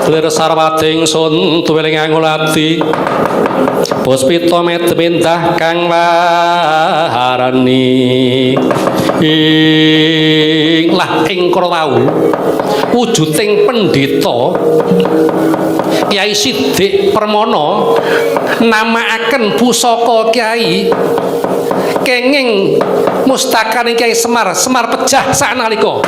lir sarwating sun tuweling angulati puspita medhentah kang warani ing krawau wujuding pendhita Kyai Sidik Permana namaaken pusaka Kyai kenging mustakane Kyai Semar pejah sanalika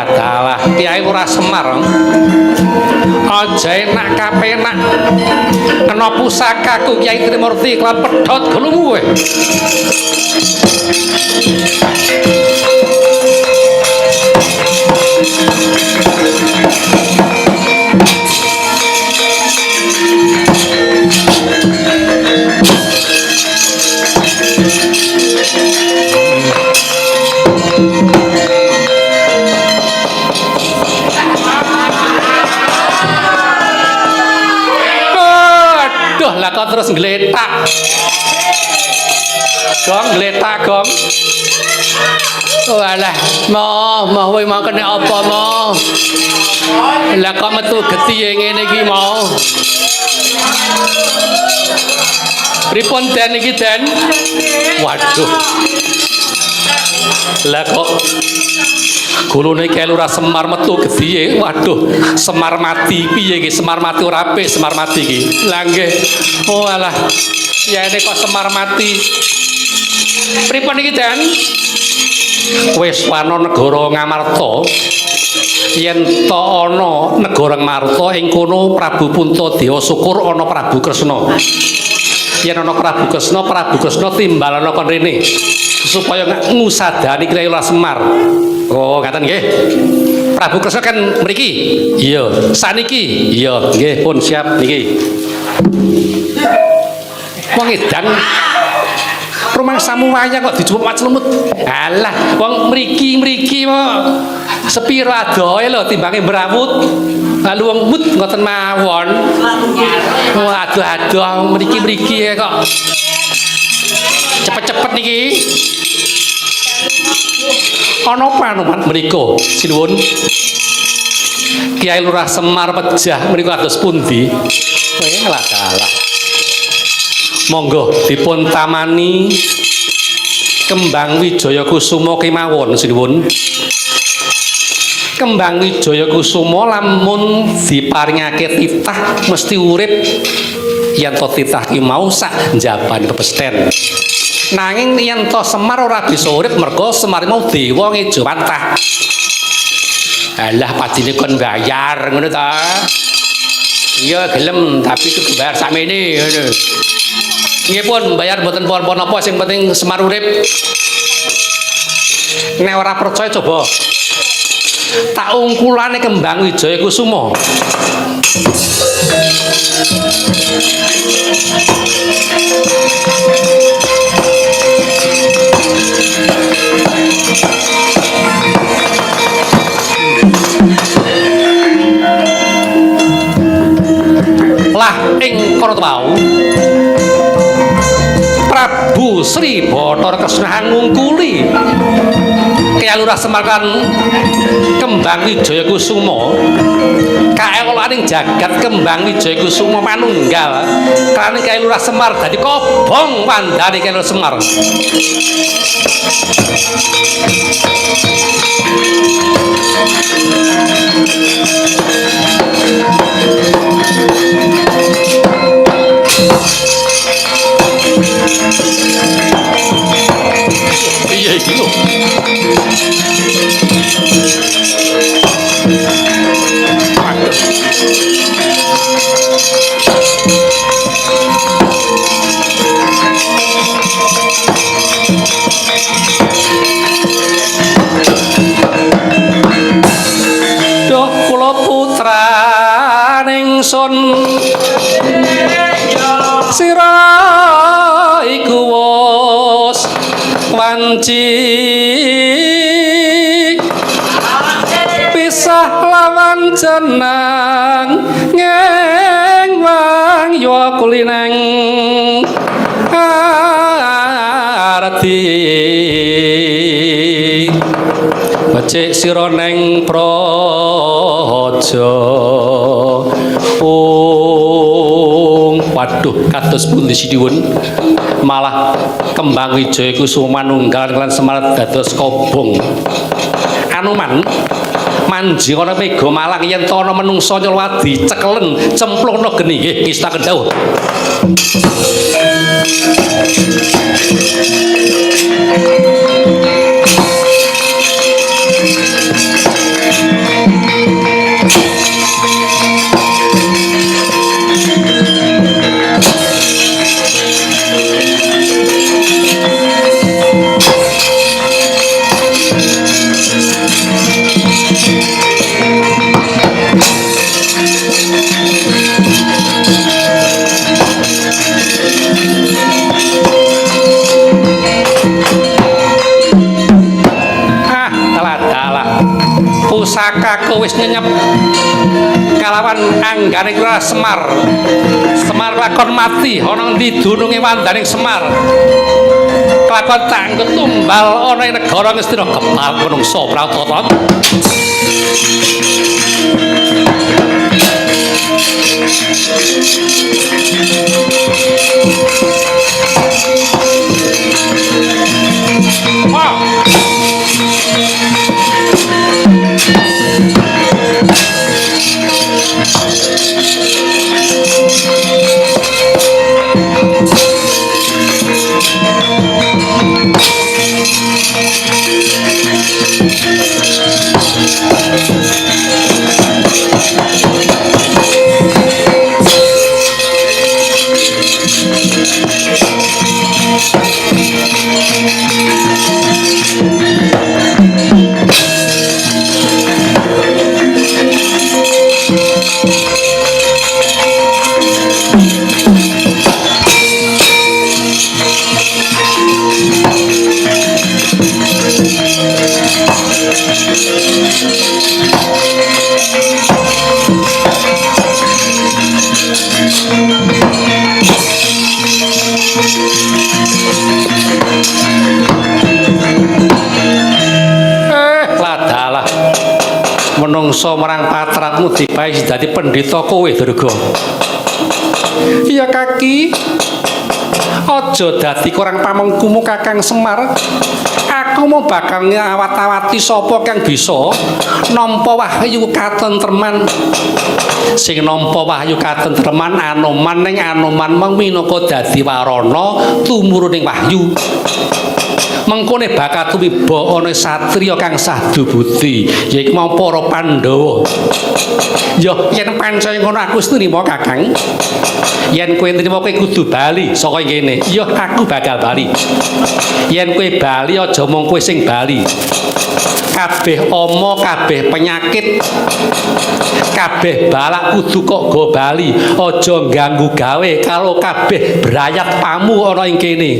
dalah Kyai Lurah Semar aja enak kapenak kena pusakaku Kyai Trimurti kelan pedhot gulumu kowe lah kok terus ngletak gong ngletak gong walah mau kowe mau kene apa mau lah kok metu getihe ngene iki mau pripun den iki den waduh lah kok gulune Kyai Lurah Semar metu gedihe waduh Semar mati piye iki Semar mati ora apik Semar mati iki lha nggih oh alah yene kok Semar mati pripun iki Den wis wana negara Ngamarta yen ta ana negara Ngamarta ing kono Prabu Puntadewa syukur ana Prabu Kresna yen ana Prabu Kresna timbalana kon rene supaya ngusadani Kyai Lurah Semar. Oh, ngaten nggih. Prabu Kresna kan mriki. Iya, saniki. Iya, nggih pun siap niki. Wong edan rumah samu wayang kok dijupuk maclemut. Alah, wong mriki kok sepiro adohe lho timbange mbrawut. Lalu wong mut ngoten mawon. Aduh mriki kok cepet-cepet niki. Ana panuman menika sinuwun Kyai Lurah Semar pejah menika kados pundi? Lah dalah. Monggo dipun tamani Kembang Wijaya Kusuma kemawon sinuwun. Kembang Wijaya Kusuma lamun diparingake titah mesti urip yen to titah ki mau sak njabane pesten. Nanging yen to Semar ora bisa urip mergo Semar mau dewa ngejo wantah. Alah padine kon bayar ngono ta. Iya gelem tapi kudu bayar sakmene ngono. Nggih pun bayar mboten pon apa sing penting Semar urip. Nek ora percaya coba tak ungkulane Kembang Wijaya Kusuma. Lah ing Kartawau Prabu Sri Bathara Kresna ngungkuli Kyai Lurah Semar kan Kembang Wijaya Kusuma kaewolaning jagat Kembang Wijaya Kusuma manunggal karena Kyai Lurah Semar dadi kobong wandane Kyai Lurah Semar. Iya iki lho. Duh kula putraning sun sira iku wis wanci pisah lawan jeneng ngeng wang yo kulineng arti becik sira neng praja waduh kados pundi sinuwun malah kembang wijaya iku sumanunggal lan Semar dados kobong Anoman manji ana mega malang yen ta ana menungsa nyolwadi cekelen cemplungna geni nggih istaken dawuh pusakaku wis nyenyep kalawan anggane kira Semar lakon mati ana endi dununge wandaning Semar lakon tanggut tumbal ana ing negara Ngastina kepal menungsa pratata menungso marang patratmu dipaes dadi pendhita kowe Durga. Iya Kaki. Aja dadi kurang pamengkumu Kakang Semar. Aku mau bakal ngawat-awati sapa kang bisa nampa wahyu katentreman. Sing nampa wahyu katentreman Anoman ning Anoman mung minangka dadi warana tumurune wahyu. Mengkone bakal tumiba ana satriya kang sadu budi yaiku mau para Pandhawa. Ya yen pancen ngono aku wis nrimo Kakang. Yen kowe nrimo kowe kudu bali saka kene. Ya aku bakal bali. Yen kowe bali aja mung kowe sing bali. Kabeh ama, kabeh penyakit, kabeh balak kudu kok go bali. Aja ganggu gawe kalau kabeh brayat pamu ana ing kene.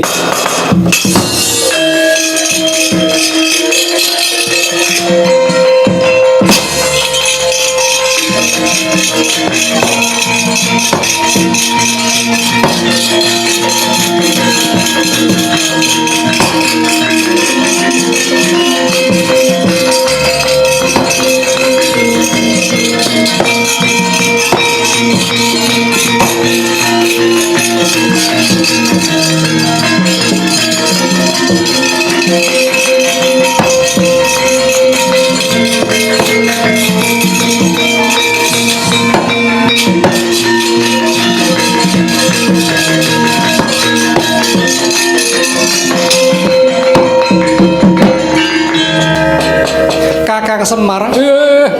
Kakang Semar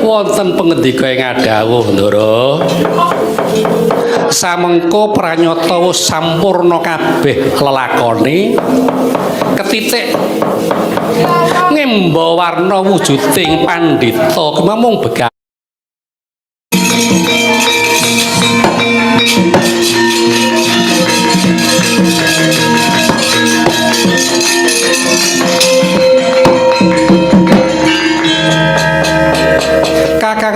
wonten pangendika ing adawuh Ndara samengko pranyata wis sampurna kabeh lelakone ketitik ngemba warna wujuding pandhita mung begal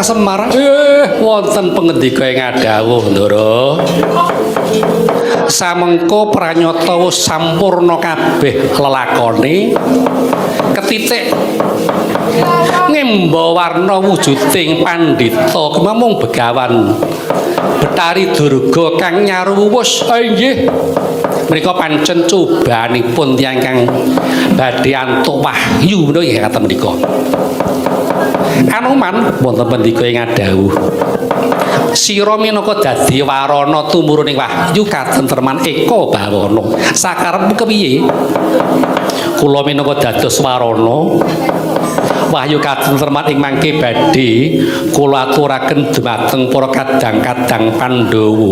Kakang Semar wonten pangendika ingkang dawuh Ndara samengko pranyata wis sampurna kabeh lelakone ketitik ngemba warna wujuding pandhita kemamung begawan Betari Durga kang nyaruwus inggih menika pancen cobanipun tiyang kang badhe antuk wahyu menika nggih kata menika Anoman wonten pendika ingkang dawuh sira minangka dadi warana tumuruning wahyu katentreman eka bawana sakarepmu kepiye kula minangka dados warana wahyu katentreman ing mangke badhe kula aturaken dumateng para kadang-kadang Pandhawa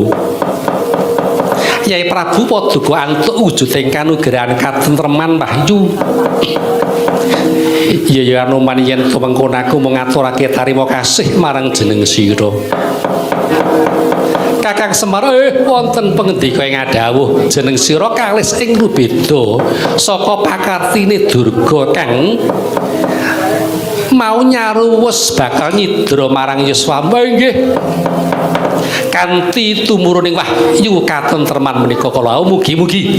Yai Prabu Paduka antuk wujuding kanugrahan katentreman wahyu ya Anoman yen mengkono aku mengaturake tarima kasih marang jeneng sira Kakang Semar wonten pangendika ingkang dawuh jeneng sira kalis ing rubeda saka pakartine Durga kang mau nyaruwus bakal nyidra marang Yuswamba nggih kanthi tumuruning wahyu katentreman menika kala mugi-mugi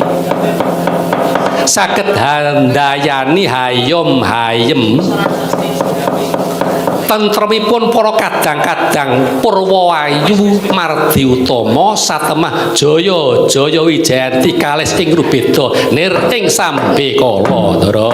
saged handayani hayom hayem tentremipun para kadang-kadang Purwawayu Mardi Utama satemah jaya jaya wijayanti kalis ing rubeda nir ing sambe kala Ndara